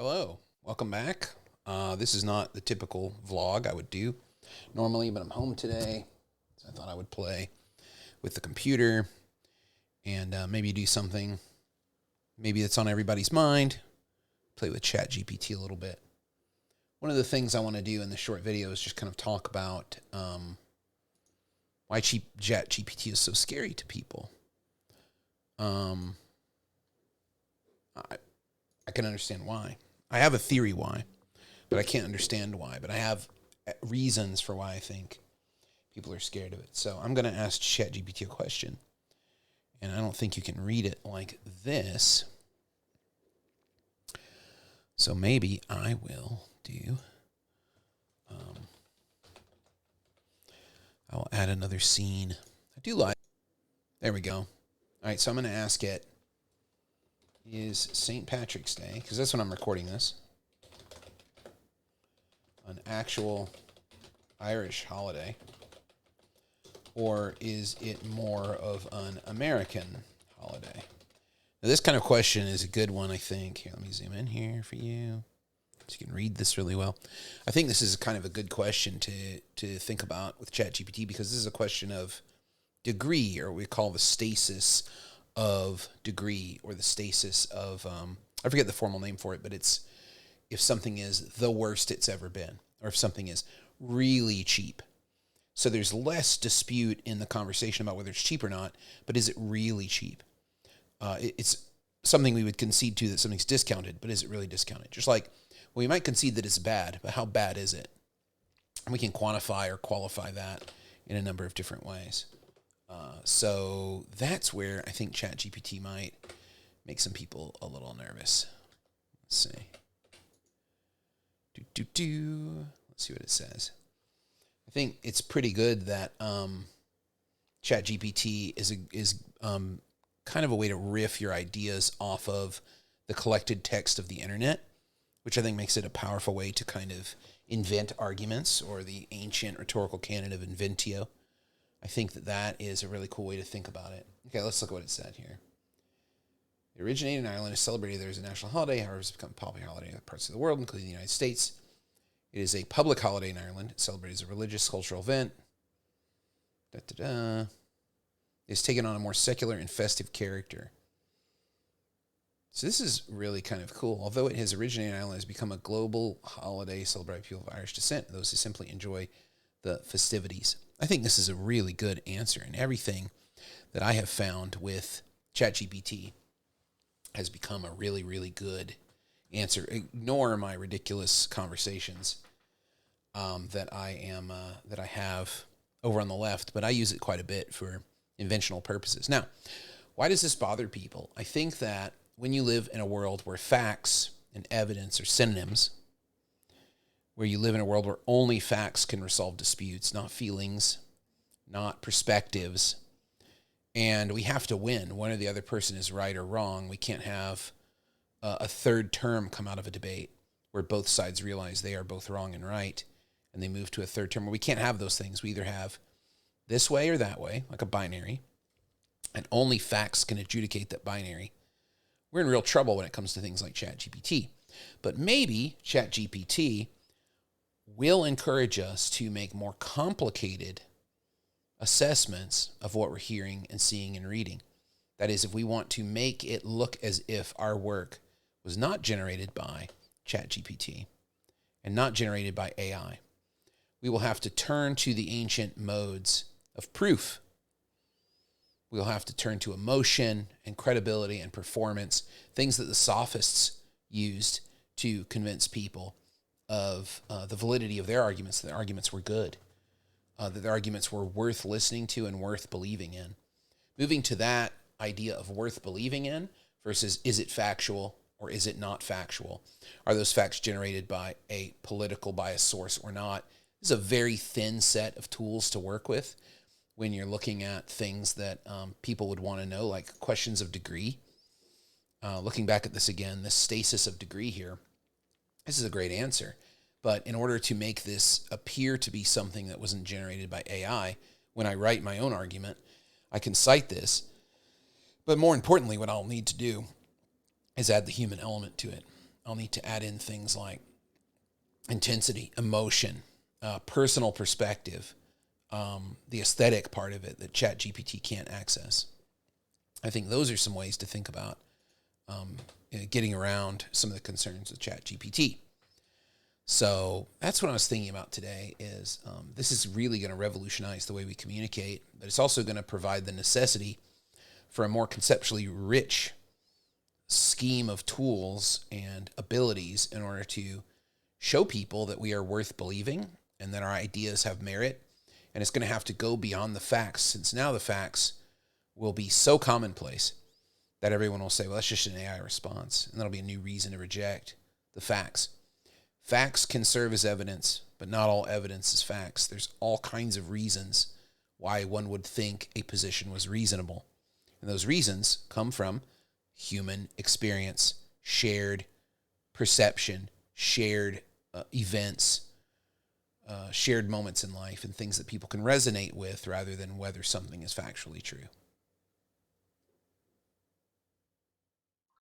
Hello, welcome back. This is not the typical vlog I would do normally, but I'm home today, so I thought I would play with the computer and maybe do something maybe that's on everybody's mind, play with ChatGPT a little bit. One of the things I want to do in this short video is just kind of talk about why ChatGPT is so scary to people. I can understand why. I have a theory why, but I can't understand why. But I have reasons for why I think people are scared of it. So I'm going to ask ChatGPT a question, and I don't think you can read it like this. So maybe I will do. I'll add another scene. I do like. There we go. All right, so I'm going to ask it. Is St. Patrick's Day, because that's when I'm recording this, an actual Irish holiday, or is it more of an American holiday? Now, this kind of question is a good one, I think. Here, let me zoom in here for you so you can read this really well. I think this is kind of a good question to think about with ChatGPT, because this is a question of degree, or what we call the stasis of degree, or the stasis of, I forget the formal name for it, but it's if something is the worst it's ever been, or if something is really cheap. So there's less dispute in the conversation about whether it's cheap or not, but is it really cheap? It's something we would concede to, that something's discounted, but is it really discounted? Just like, well, we might concede that it's bad, but how bad is it? And we can quantify or qualify that in a number of different ways. So that's where I think ChatGPT might make some people a little nervous. Let's see. Let's see what it says. I think it's pretty good that ChatGPT is kind of a way to riff your ideas off of the collected text of the internet, which I think makes it a powerful way to kind of invent arguments, or the ancient rhetorical canon of inventio. I think that is a really cool way to think about it. Okay, let's look at what it said here. It originated in Ireland, is celebrated there as a national holiday, however, it's become a popular holiday in other parts of the world, including the United States. It is a public holiday in Ireland. It's celebrated as a religious, cultural event. It's taken on a more secular and festive character. So this is really kind of cool. Although it has originated in Ireland, it has become a global holiday celebrated by people of Irish descent, those who simply enjoy the festivities. I think this is a really good answer, and everything that I have found with ChatGPT has become a really, really good answer. Ignore my ridiculous conversations that I have over on the left, but I use it quite a bit for inventional purposes. Now, why does this bother people? I think that when you live in a world where facts and evidence are synonyms, where you live in a world where only facts can resolve disputes, not feelings, not perspectives, and we have to win. One or the other person is right or wrong. We can't have a third term come out of a debate where both sides realize they are both wrong and right, and they move to a third term. We can't have those things. We either have this way or that way, like a binary, and only facts can adjudicate that binary. We're in real trouble when it comes to things like ChatGPT. But maybe ChatGPT will encourage us to make more complicated assessments of what we're hearing and seeing and reading. That is, if we want to make it look as if our work was not generated by ChatGPT and not generated by AI, we will have to turn to the ancient modes of proof. We'll have to turn to emotion and credibility and performance, things that the sophists used to convince people of the validity of their arguments, that their arguments were good, that their arguments were worth listening to and worth believing in. Moving to that idea of worth believing in versus is it factual or is it not factual? Are those facts generated by a political bias source or not? This is a very thin set of tools to work with when you're looking at things that people would want to know, like questions of degree. Looking back at this again, this stasis of degree here, this is a great answer. But in order to make this appear to be something that wasn't generated by AI, when I write my own argument, I can cite this. But more importantly, what I'll need to do is add the human element to it. I'll need to add in things like intensity, emotion, personal perspective, the aesthetic part of it that ChatGPT can't access. I think those are some ways to think about getting around some of the concerns with ChatGPT. So that's what I was thinking about today is this is really going to revolutionize the way we communicate, but it's also going to provide the necessity for a more conceptually rich scheme of tools and abilities in order to show people that we are worth believing and that our ideas have merit. And it's going to have to go beyond the facts, since now the facts will be so commonplace that everyone will say, well, that's just an AI response. And that'll be a new reason to reject the facts. Facts can serve as evidence, but not all evidence is facts. There's all kinds of reasons why one would think a position was reasonable. And those reasons come from human experience, shared perception, shared events, shared moments in life, and things that people can resonate with rather than whether something is factually true.